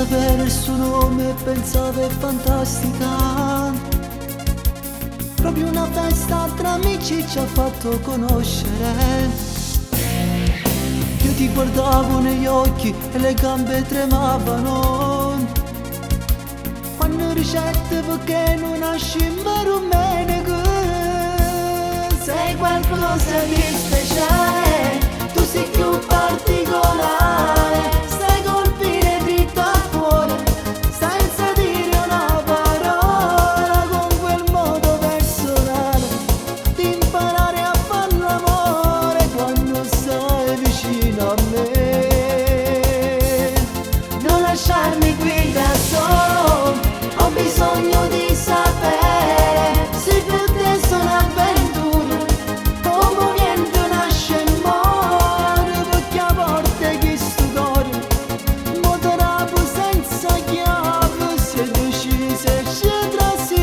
sapere il suo nome pensavo è fantastica. Proprio una festa tra amici ci ha fatto conoscere. Io ti guardavo negli occhi e le gambe tremavano. Quando ricette perché non nasci in barumene. Sei qualcosa di speciale, tu sei più particolare. Stai colpire dritto al cuore, senza dire una parola, con quel modo personale di imparare a far l'amore quando stai vicino a me. Non lasciarmi qui da solo, ho bisogno di sapere se per te sono un'avventura. Come viento nasce e muore, perché a volte chi sto cuore motorato senza chiave, si è deciso e scendrà sì.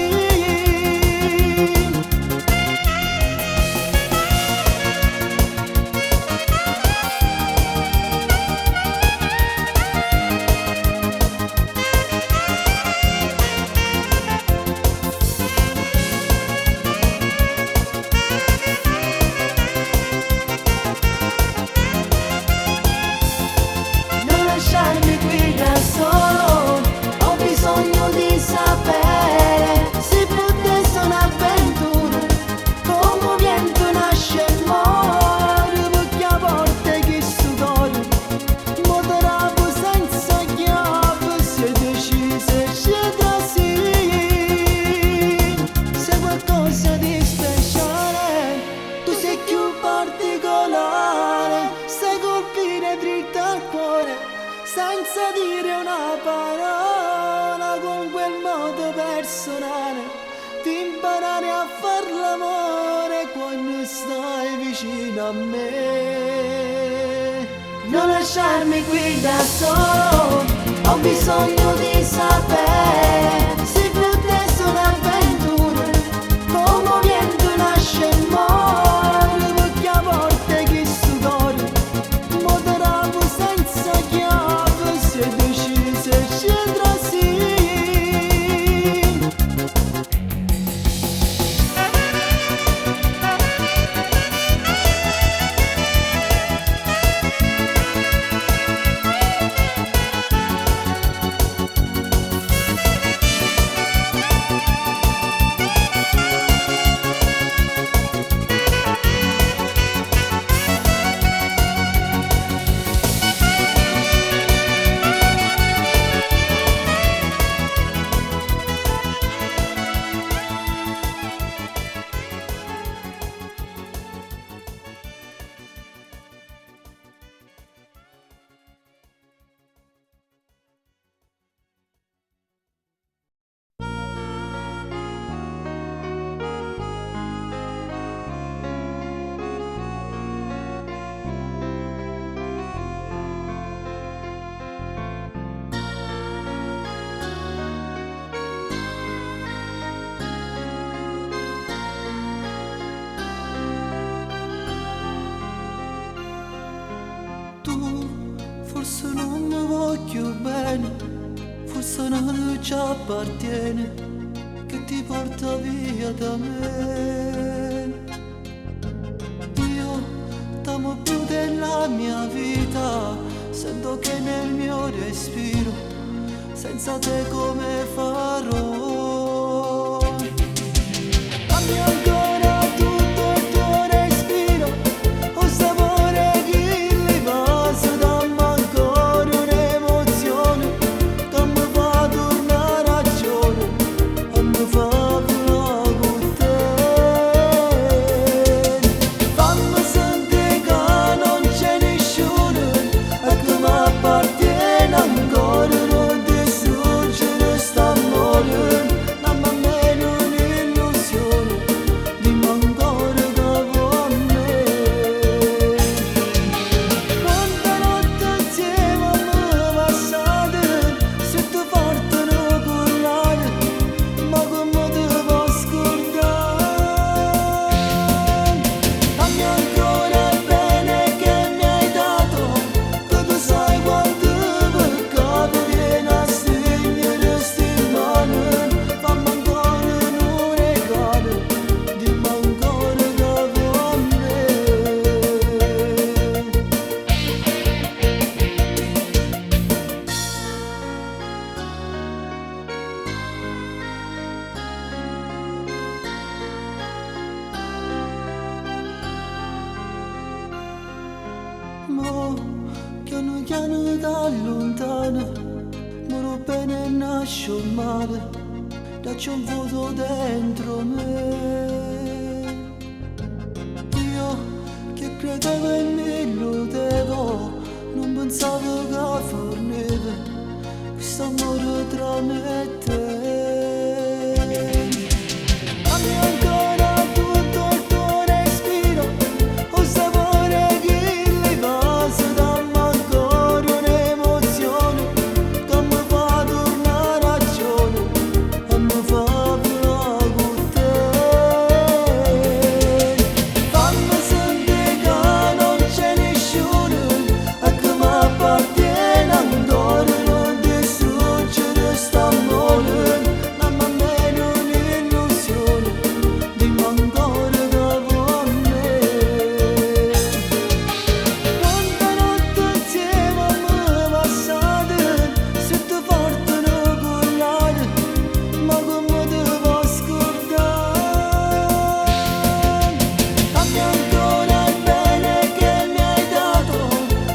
Non lasciarmi qui da solo, ho bisogno di sapere se per te sono un'avventura. Come viento nasce e muore, perché a volte chi sto cuore motorato senza chiave, si è deciso e scendrà sì. Sei qualcosa di speciale, tu sei più particolare. Sai colpire dritto al cuore, senza dire una parola, con quel modo personale di imparare a far l'amore quando stai vicino a me. Non lasciarmi qui da solo, ho bisogno di sapere se per te sono un'avventura. Come viento nasce e muore, perché a volte chi sto cuore motorato senza chiave, si è deciso e scendrà sì. Tu forse non mi voglio bene, forse non ci appartiene, che ti porta via da me. Io t'amo più della mia vita, sento che nel mio respiro senza te come farò. Dammi ancora tutto il tuo respiro, un sapore che rimase, dammi ancora un'emozione che mi fa tornare ragione e mi fa parlare con te. Fammi sentire che non c'è nessuno e che mi appartiene ancora, non distruggere st'amore, dammi almeno un'illusione piano piano da lontano, muro bene e nasce male, c'è un vuoto dentro me. Io che credevo e mi illudevo, non pensavo che forniva questo amore tra me e te. Dammi ancora tutto il tuo respiro, o sapore che li passa, dammi ancora un'emozione che mi fa tornare a ragione e mi fa parlare con te. Fammi sentire che non c'è nessuno e che mi appartiene ancora, non distruggere st'amore, dammi almeno un'illusione, dimmi ancora che vuoi me. Quante notti insieme mi passate, se ti portano collate, ma come ti può scordare? Dammi ancora il bene che mi hai dato,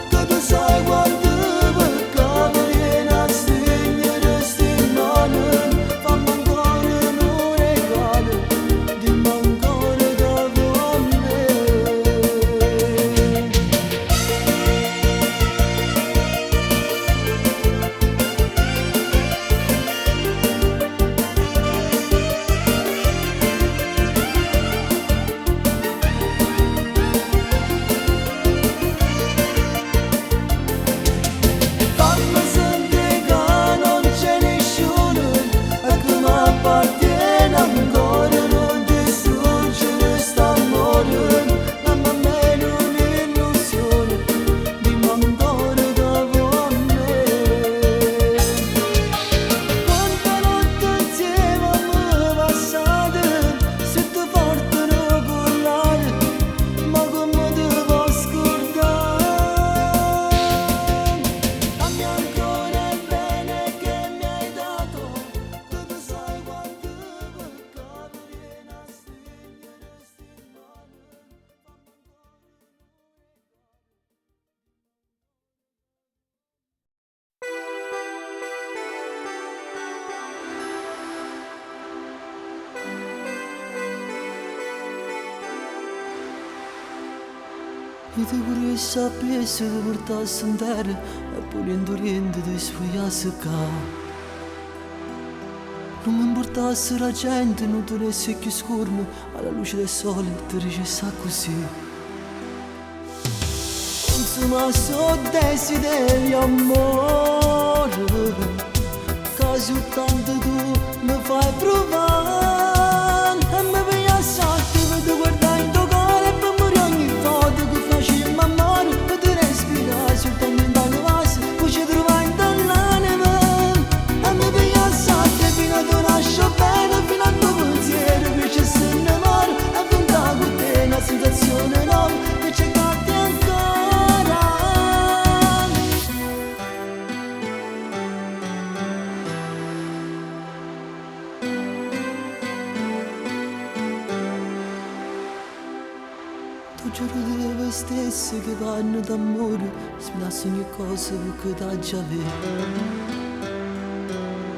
che tu sai quanto peccato viene a stringere sti mani. Fammi ancora un regalo, dimmi ancora che vuoi me. Fammi sentire che non c'è nessuno e che mi appartiene ancora, non distruggere st'amore, dammi almeno un'illusione, dimmi ancora che vuoi me. Quante notti insieme mi passate, se ti portano collate, ma come ti può scordare? Dammi ancora il bene che mi hai dato, che tu sai quanto peccato viene a stringere sti mani. Io ti vorrei sapere se ti portassi in terra e pulendo ti sfogliassi qua. Non mi importasse la gente, non tenessi più scurmi, alla luce del sole ti dicessi così. Consumasse desideri amore, che soltanto tu mi fai provare. E mi pigliassi per ti guardare in tuo cuore e per morire ogni foto che facemmo amore, per ti respirare soltanto in tanto vaso, poi ci trovai in l'anima. E mi pigliassi fino a tu nasce bene, fino a tuo pensiero che ci si innamora, e punta con te una sensazione nuova che ci catti ancora. Tu giuro di voi stessi che vanno d'amore, sminassi ogni cosa perché t'ha già avuto.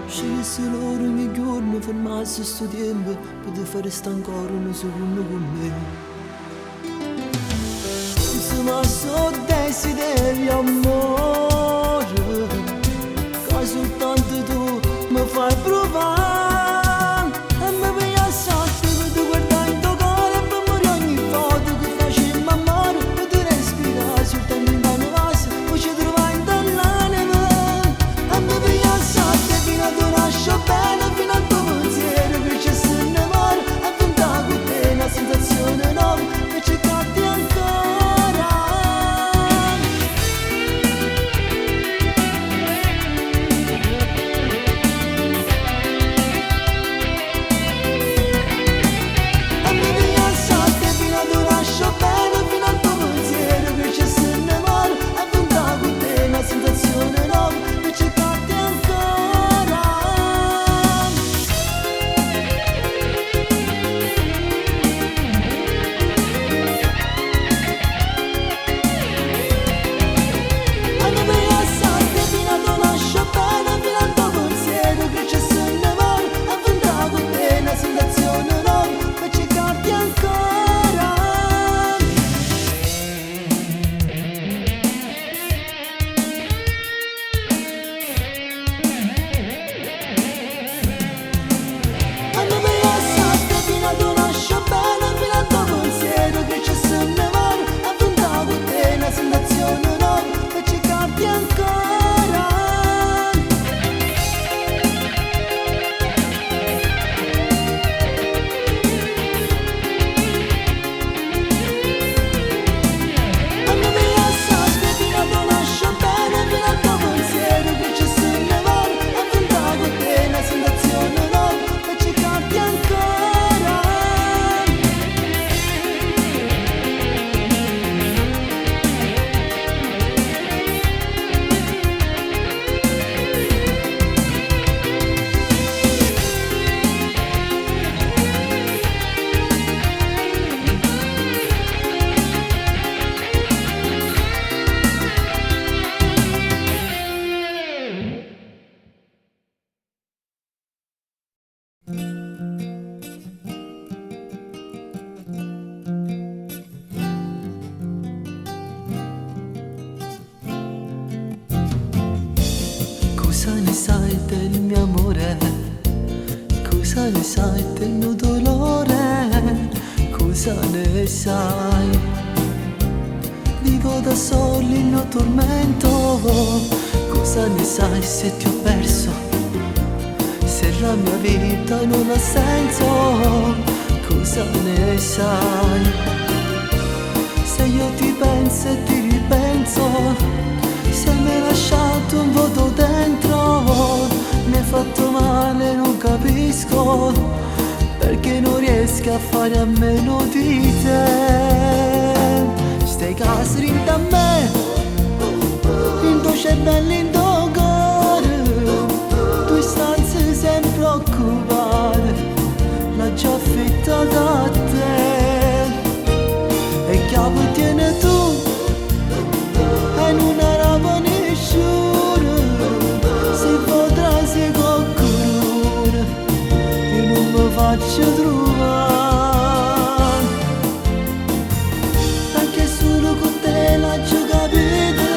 Scegliessi loro ogni giorno, fermassi sto tempo per ti fare sta ancora un secondo con me. Consumassi desideri amore, che soltanto tu mi fai provare. E mi pigliassi per ti guardare in tuo cuore e per morire ogni foto che facemmo amore, per ti respirare soltanto in tanto vaso, poi ci trovai in l'anima. E mi pigliassi fino a tu nasce bene, fino a tuo pensiero che ci si innamora, e punta con te una sensazione del mio amore? Cosa ne sai del mio dolore? Cosa ne sai? Vivo da soli il mio tormento. Cosa ne sai se ti ho perso? Se la mia vita non ha senso, cosa ne sai? Se io ti penso e ti ripenso, se mi hai lasciato un vuoto dentro, mi hai fatto male, non capisco perché non riesco a fare a meno di te. Stai casri da me, in tuo cervello, in tuo cuore, tu stanze sempre occupate, l'ho già affittata da te. E che appartiene tu, e non era nessuno, si potrà se qualcuno, io non mi faccio trovare. Anche solo con te la capito,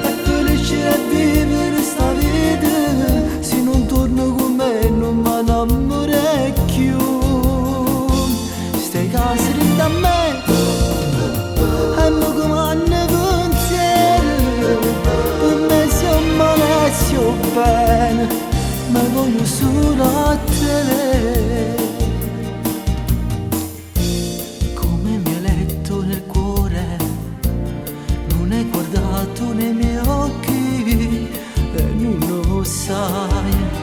è felice a vivere sta vita, se non torno con me non mi innamorerei più. Stai casri da me, e mi comanda pensiero, per me siamo male, siamo bene, ma voglio solo a te. Come mi hai letto nel cuore, non hai guardato nei miei occhi e non lo sai.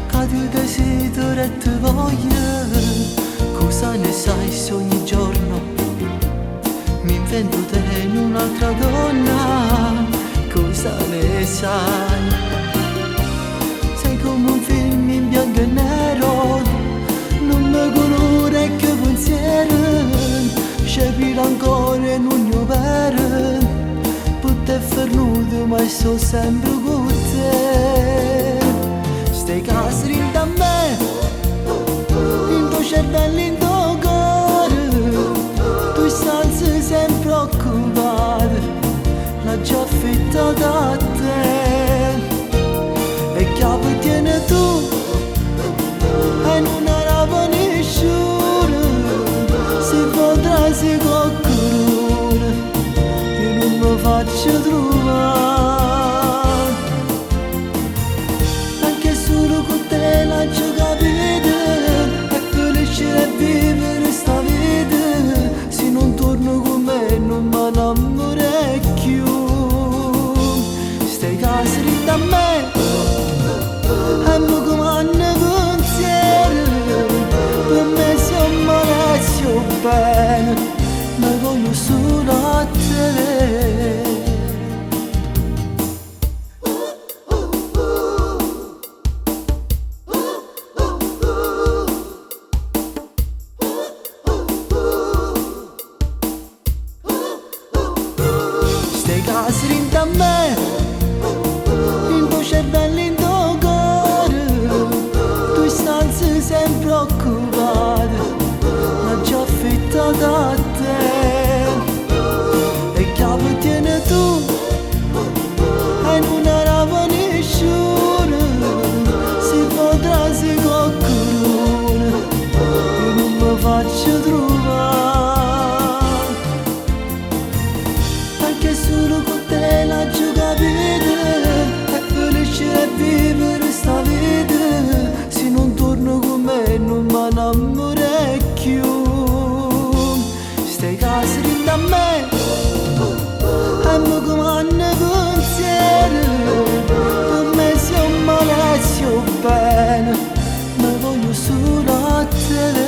Che ti desidero e ti voglio, cosa ne sai se ogni giorno mi invento te in un'altra donna? Cosa ne sai? Sei come un film in bianco e nero, non mi colore che pensiero, scepila ancora in un mio pere, putte è fernuto ma sto sempre con te. Stai casri da me, in tuo cervello, in tuo cuore, tu stanze sempre occupate, l'ho già affittata da te. E che appartiene tu, e non era nessuno, si potrà se qualcuno, io non mi faccio trovare. Anche solo con te l'ho capito, è felice a vivere sta vita, se non torno con me non mi innamorerei più. Stai casri da me, e mi comanda pensiero, per me siamo male, siamo bene, ma voglio solo a te. Stai casri da me, in tuo cervello, in tuo cuore, tu stanze sempre occupate, l'ho già affittata da te. E che appartiene tu, e non era nessuno, si potrà se qualcuno, io non mi faccio trovare. Anche solo con te l'ho capito, è felice a vivere sta vita, se non torno con me non mi innamorerei più. Stai casri da me, e mi comanda pensiero, per me siamo male, siamo bene, ma voglio solo a te.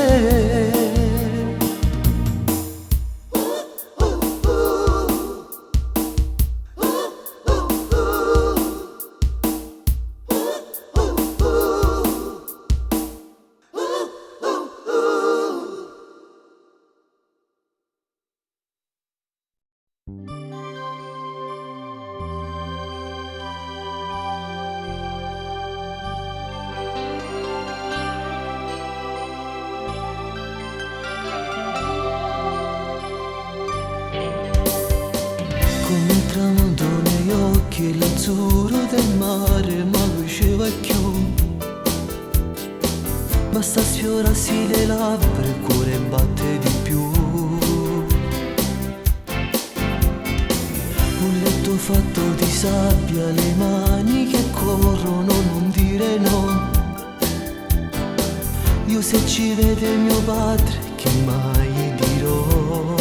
Come il tramonto negli tuoi occhi e l'azzurro del mare ma usciva più. Basta sfiorarsi le labbra, il cuore batte di più. Un letto fatto di sabbia, le mani che corrono, non dire no. Io se ci vede mio padre, che mai dirò?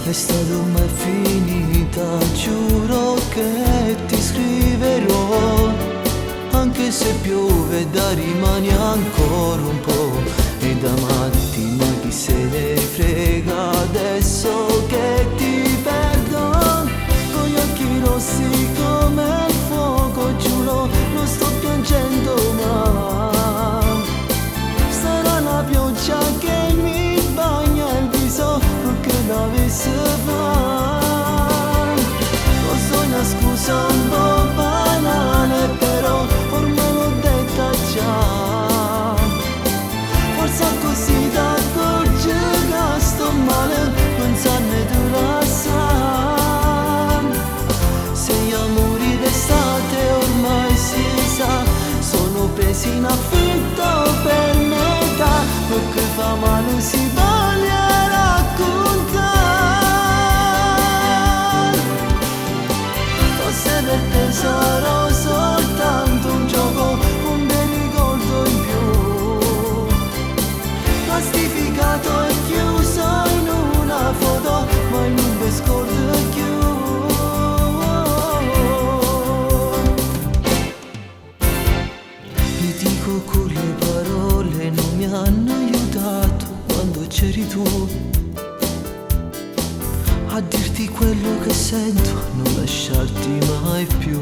L'estate mai è finita, giuro che ti scriverò. Anche se piove da rimani ancora un po'. E da mattina chi se ne frega adesso che ti perdo. Con gli occhi rossi come il fuoco, giuro, non sto piangendo mai. Sarà la pioggia che mi bagna il viso, che l'avesse fatto. Lo so, una scusa un po' banale, però ormai l'ho detta già. Forse così da accorge che sto male, pensarne tu la sai. Se gli amori d'estate ormai si sa, sono presi in affitto per metà. Lo che fa male si voglia raccontare. Forse per te sarò soltanto un gioco, un bel ricordo in più, plastificato e chiuso in una foto, ma non mi scordo più. Io dico con le parole non mi hanno aiutato quando c'eri tu a dirti quello che sento, a non lasciarti mai più.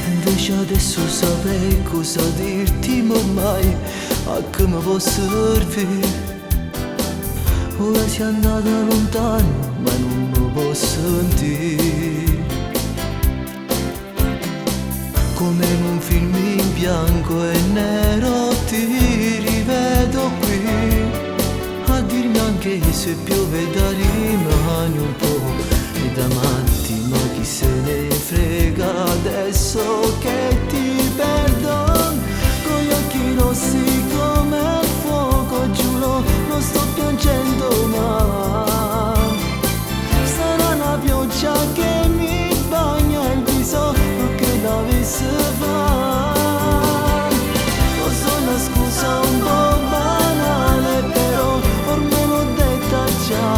Invece adesso saprei cosa dirti, ma ormai a che mi può servire? Ora sei andata lontano, ma non mi posso sentire. Come in un film in bianco e nero ti rivedo qui, a dirmi anche se piove da rimani un po'. E da matti, ma chi se ne frega adesso che ti perdono. Con gli occhi rossi come il fuoco, giuro, non sto piangendo mai. Sarà la pioggia che mi bagna il viso, che l'avesse fatto. Lo so, una scusa un po' banale, però ormai l'ho detta già.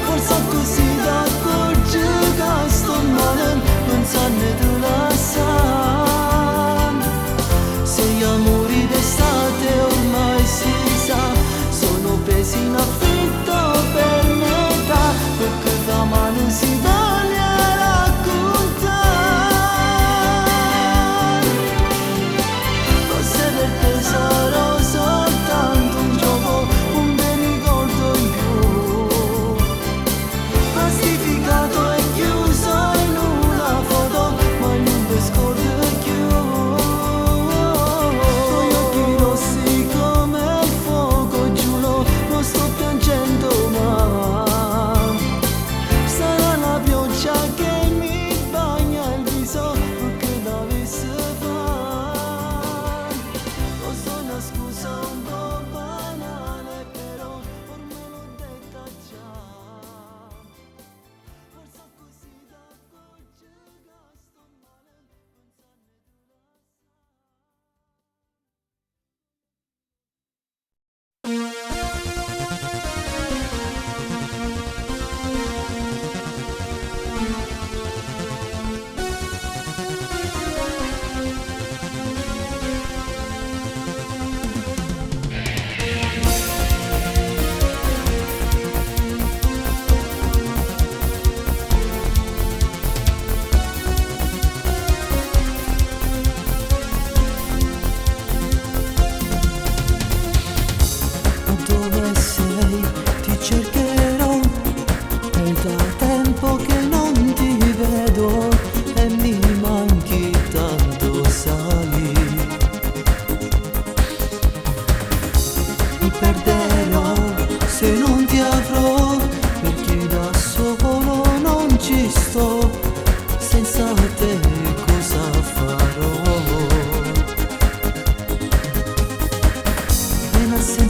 Forse così da accorge che sto male, pensarne tu la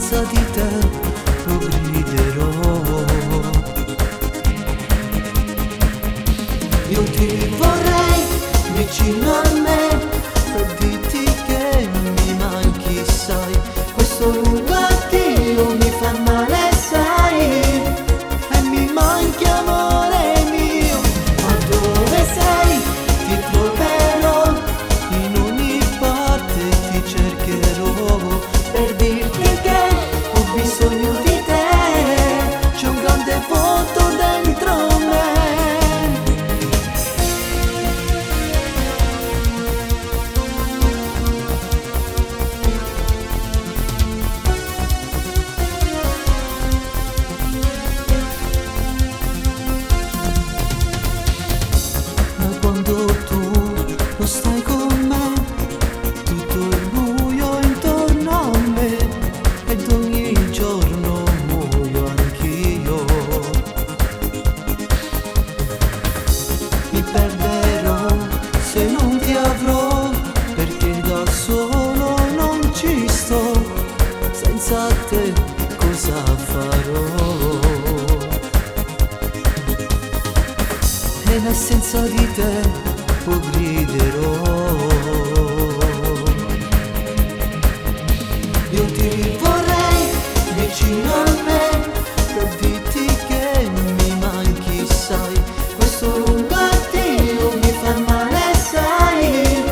senza di te lo griderò. Io ti vorrei vicino a me per dirti che mi manchi, sai. Questo lungo addio mi fa male, sai, e mi manchi amore mio. Ma dove sei? Ti troverò, in ogni parte ti cercherò per dirti che ho bisogno di te. C'è un grande vuoto dentro me. Stai con me, tutto il buio intorno a me, ed ogni giorno muoio anch'io. Mi perderò se non ti avrò, perché da solo non ci sto. Senza te cosa farò? E in assenza di te griderò. Io ti vorrei vicino a me per dirti che mi manchi, sai. Questo lungo addio mi fa male, sai,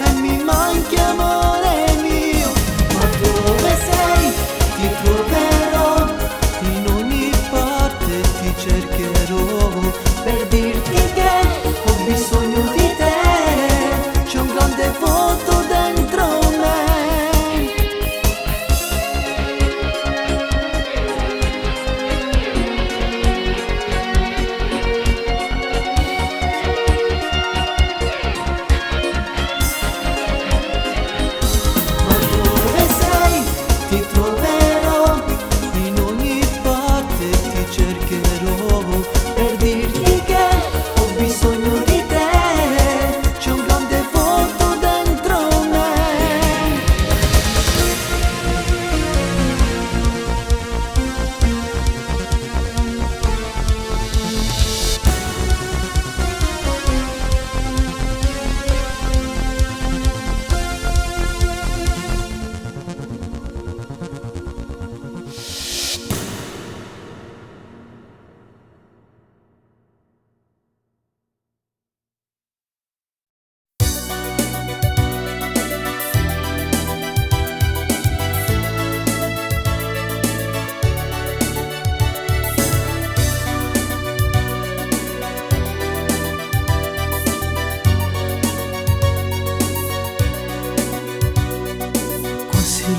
e mi manchi amore mio. Ma dove sei? Ti troverò, in ogni parte ti cercherò per dirti che ho bisogno di te. C'è un grande vuoto dentro me. Ma dove sei? Ti troverò, in ogni parte ti cercherò per dirti che ho bisogno di te. C'è un grande vuoto dentro me.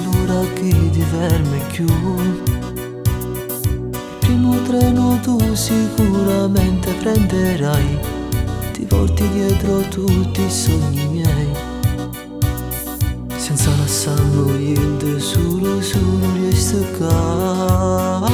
L'ora che di fermi più, il primo treno tu sicuramente prenderai, ti porti dietro tutti i sogni miei, senza lasciare niente, solo riesco a.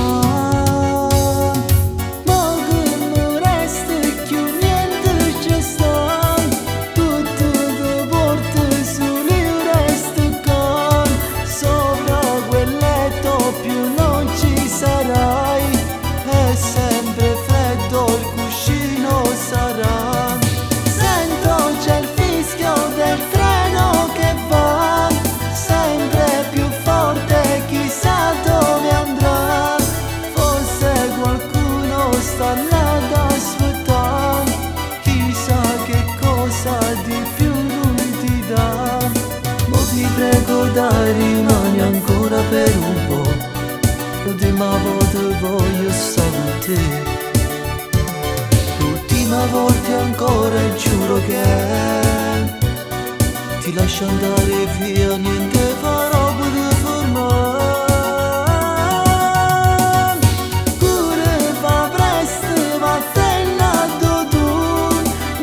Dai, rimani ancora per un po', l'ultima volta voglio stare con te, l'ultima volta ancora giuro che ti lascio andare via, niente farò per fermare. Pure fa presto, ma tenendo tu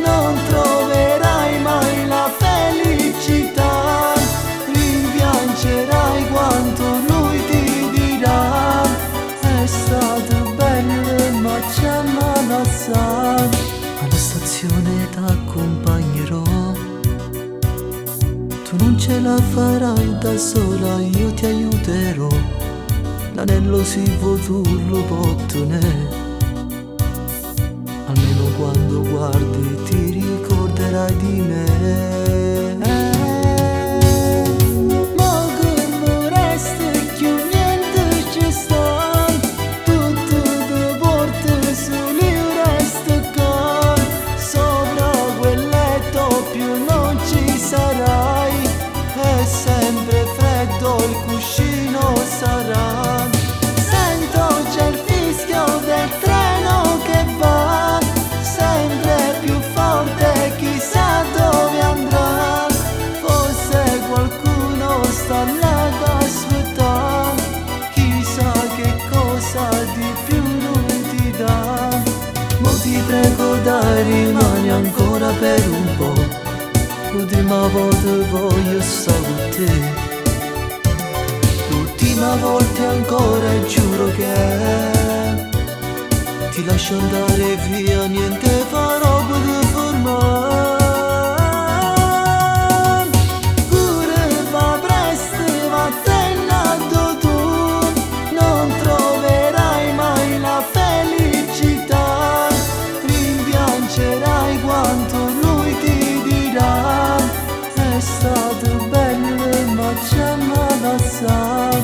non troverai mai la felicità. Quanto lui ti dirà è stato bello ma ci ammazza. Alla stazione t'accompagnerò, tu non ce la farai da sola, io ti aiuterò. l'anello si può tu lo potene. Almeno quando guardi ti ricorderai di me. Ma come resta più niente ci sta, tutto ti porta soli resta qua. Sopra quel letto più non ci sarai, è sempre freddo il cuscino sarà. Sento c'è il fischio del treno che va, sempre più forte, chissà dove andrà. Forse qualcuno sta là ad aspettare, chissà che cosa di più lui ti dà. Ma ti prego dai, rimani ancora per un po', l'ultima volta voglio stare con te. L'ultima volta ancora giuro che ti lascio andare via, niente farò per fermare. Pure va presto, va tenendo tu, non troverai mai la felicità. Rimpiangerai quanto lui ti dirà, è stato bello ma ci amava assai.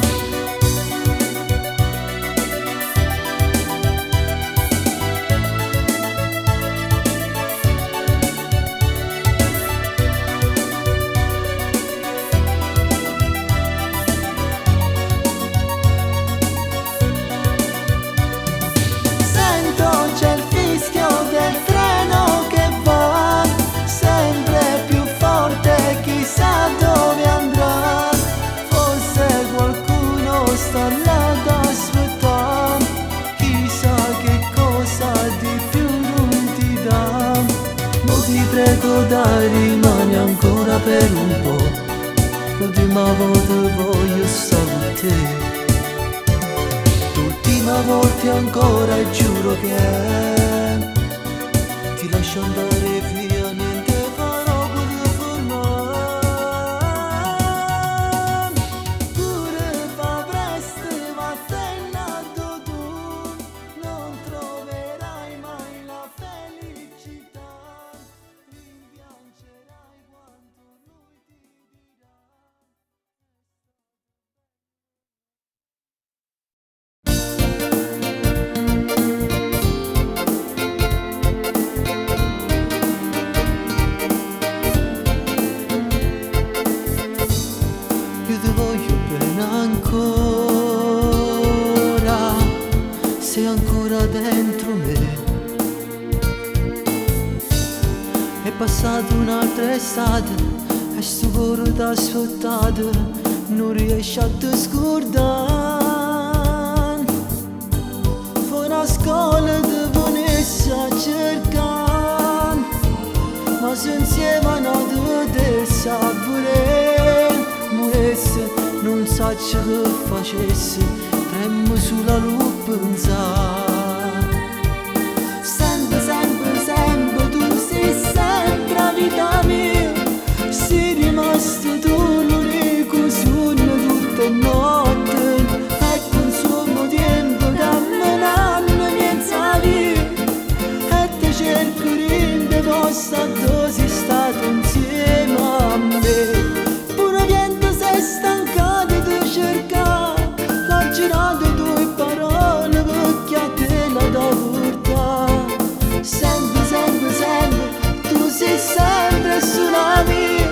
Ti prego dai, rimani ancora per un po', l'ultima volta voglio stare con te. L'ultima volta ancora giuro che ti lascio andare via, niente farò per fermare. Pure fa presto, va tenendo tu, non troverai mai la felicità. Io ti voglio bene ancora, sei ancora dentro me. È passata un'altra estate e sto cuore t'ha aspettato, non riesci a te scordare. Fu una scuola che venissi a cercare, ma se insieme nato te sapere, moresse, non sa che facessi, tremmo sulla luce pensare. Sempre, sempre, sempre, tu sei sempre la vita mia, sei rimasto tu l'unico sogno tutte notte, e consumo tempo camminando senza via, e ti cerco in te posta dove sei stato insieme a me. Pure niente sei stancato di cercare, l'ho girato tue parole perché a te la da portare. Sempre, sempre, sempre, tu sei sempre sulla mia,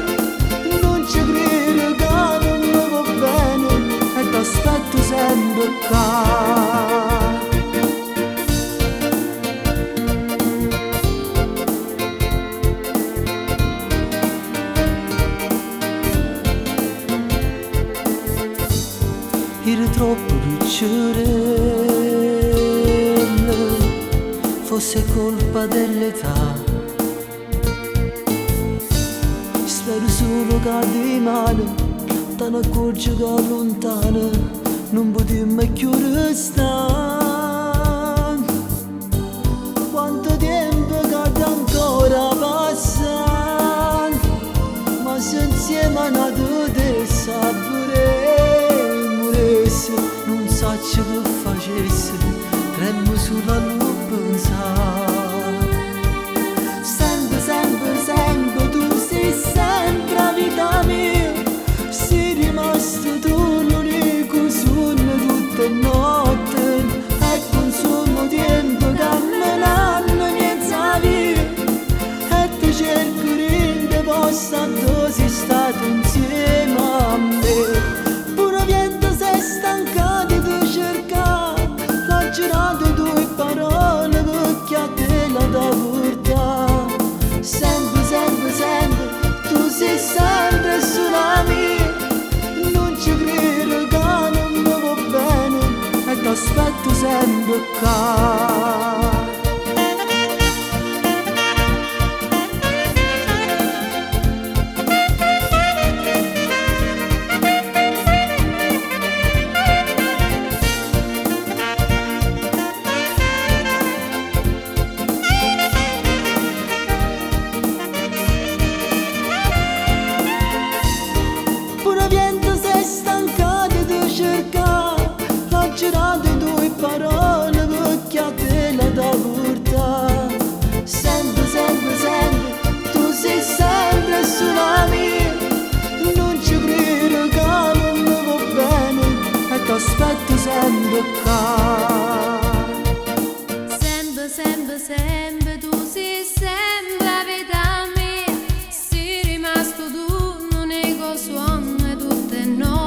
non ci credo che non mi va bene e ti aspetto sempre qua. Era troppo piccerella, fosse colpa dell'età. Spero solo che di mano te ne accorgi che lontano non potremmo più restare. Quanto tempo che ancora passa, ma se insieme a nato te sapere, non sa orice che facessi, tremmo sulla pensare. Sempre, sempre, sempre, tu sei sempre la vita mia. Sei rimasto tu l'unico sogno tutte le notti. E consumo tempo camminando senza via. E ti cerco in te posta dove sei stato insieme a me. Pure vento sei stancato di cercare. L'ho girato due parole perché a te la da portare. Sempre, sempre, sempre, tu sei sempre sulla mia. Non ci credo che non mi va bene e ti aspetto sempre qua. Girato due parole perché a te la da portare. Sempre, sempre, sempre, tu sei sempre sulla mia. Non ci credo che non mi va bene e ti aspetto sempre qua. Sempre, sempre, sempre, tu sei sempre la vita mia. Sei rimasto tu l'unico suono tutte le notti.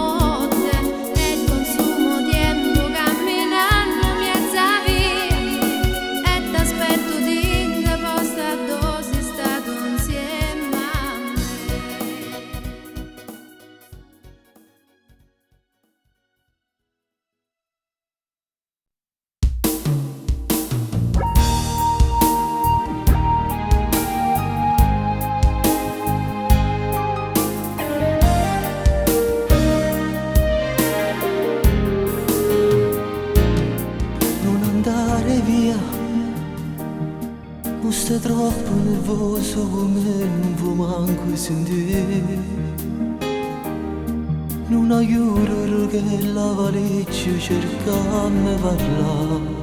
Non stai troppo nervoso come non vuoi manco sentire. Non aiuto che la valigia cerca a me parlare.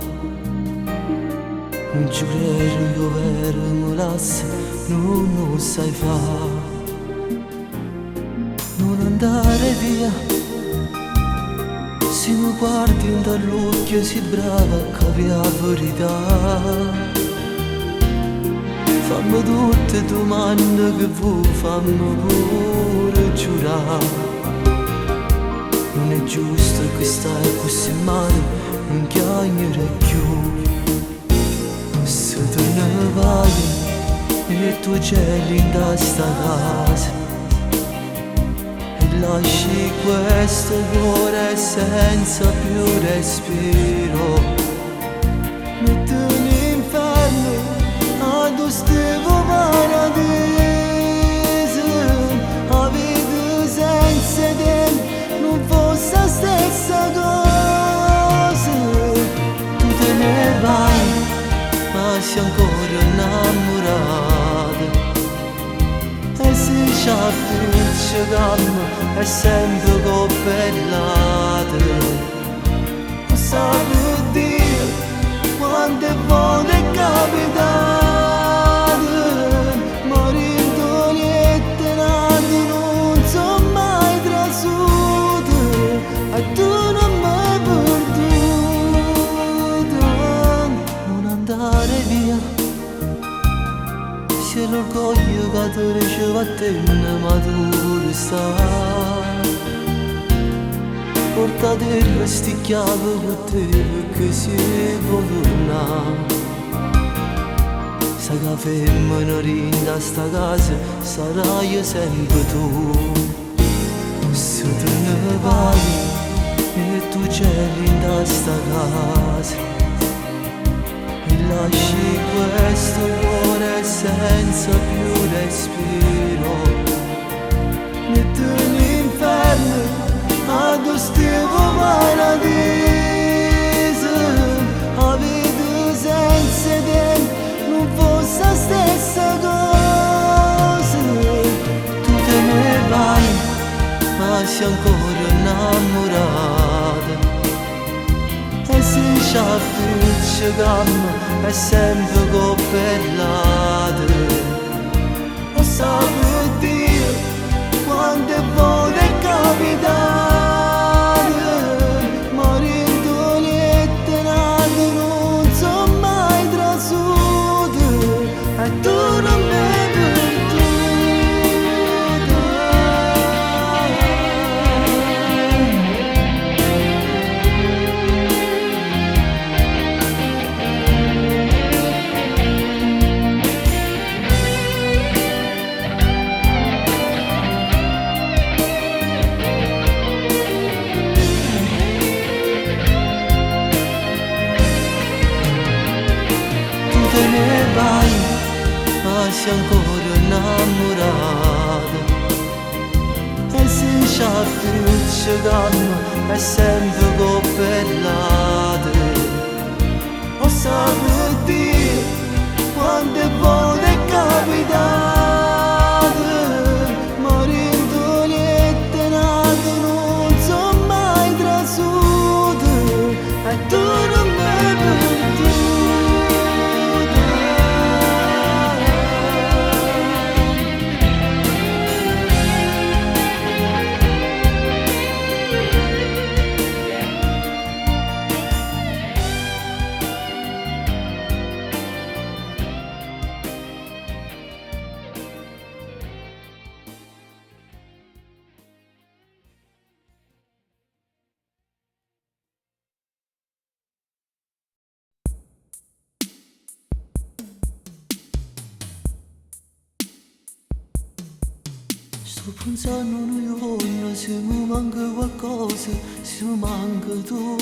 Non ci credo io vero mi lascio, non lo sai fare. Non andare via, se mi guardi dall'occhio sei brava a capire la verità. Fammi tutte domande che vuoi, fammi pure giurare. Non è giusto che stai così male, non chiamare più. Se te ne vai e tu geli in sta casa e lasci questo cuore senza più respiro, metti l'inferno ad stevo paradiso, a vita senza te non fosse la stessa cosa. Tu te ne vai, ma sei ancora innamorata. E se ci appicciamo è sempre coppellata. Sape Dio quante volte è capitato morendo letterando, non so mai trasuto e tu non m'hai perduto. Non andare via, se l'orgoglio che ti riceve a te ma tu stai. Portate il sticchiato per te perché si può tornare. Sai che femmina rinda sta casa sarai sempre tu. Se te ne vai e tu geli in sta casa e lasci questo cuore senza più respiro, metti l'inferno ad stevo paradiso, a vita senza te non fosse la stessa cosa. Tu te ne vai, ma sei ancora innamorata. sciapiucce gamma è sempre coppellate. Lo sape Dio quante volte è capitato, marintolette nate non sono mai trasute e tu non mi hai perduta. Te ne vai, ma sei ancora innamorata. E se sciapiucce gamma è sempre coppellate. Lo sape Dio quante volte è capitato, marintolette nate non sono mai trasute e tu non mi hai perduta. Sto pensando un giorno se mi manca qualcosa, se mi manca tu.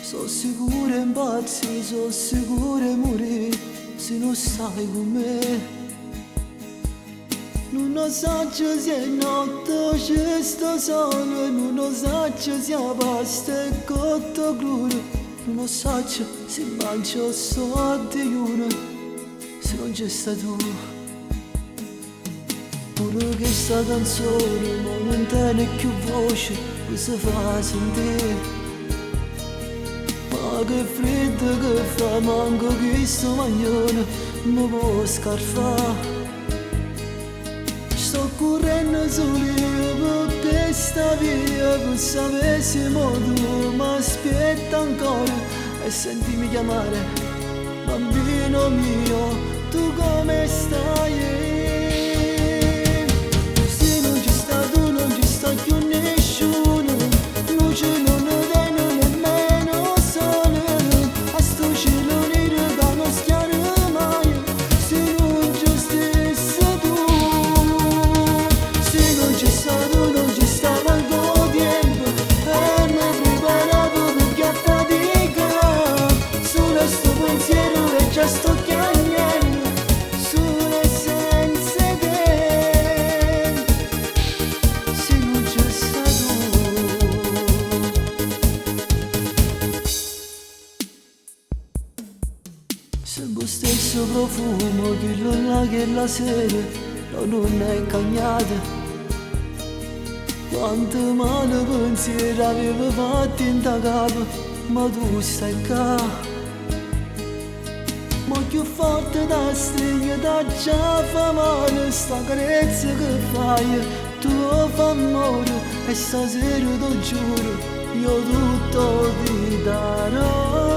Sono sicura impazzi, sono sicura morire se non stai con me. Non lo so se è notte, se sto solo, non lo so se è pasta e cotto crudo. Non lo so se mangio sto a digiuno, se non c'è stato tu. Pure che sta canzone ma non tiene più voce, che si fa sentire. Ma che freddo che fa, manco che sto maglione mi può scarfare. Sto correndo solo per questa via, per sapere se tu mi aspetta ancora e sentimi chiamare, bambino mio, tu come stai? Più nessuno, luce non viene nemmeno sole, a sto cielo nero che non schiare mai, se non ci stessi tu, se non c'è stato non ci stava il tempo, e mi ho preparato perché a fatica, solo sto pensiero e già sto chiagnendo, solo senza te. Sempre stesso profumo, quello là che la sera non è cagnata. Quanto male pensiero avevo fatto in ta capo, ma tu stai qua. Ma più forte da stringa, da già fa male, sta carezza che fai, tu fa amore, e stasera ti giuro, io tutto ti darò.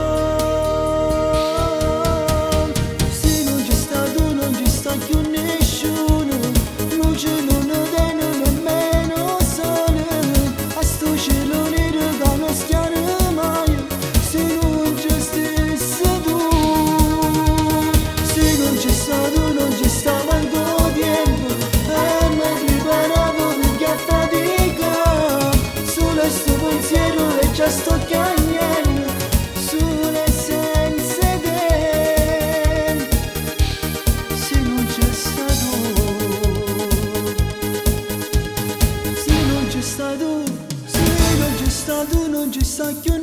Più nessuno, luce non viene nemmeno sole, a sto cielo nero che non schiare mai, se non ci stessi tu, se non c'è stato non ci stava il tuo tempo, e mi preparavo perché a fatica, solo sto pensiero e già sto chiagnendo, solo senza te. Se non c'è stato, non ci sta più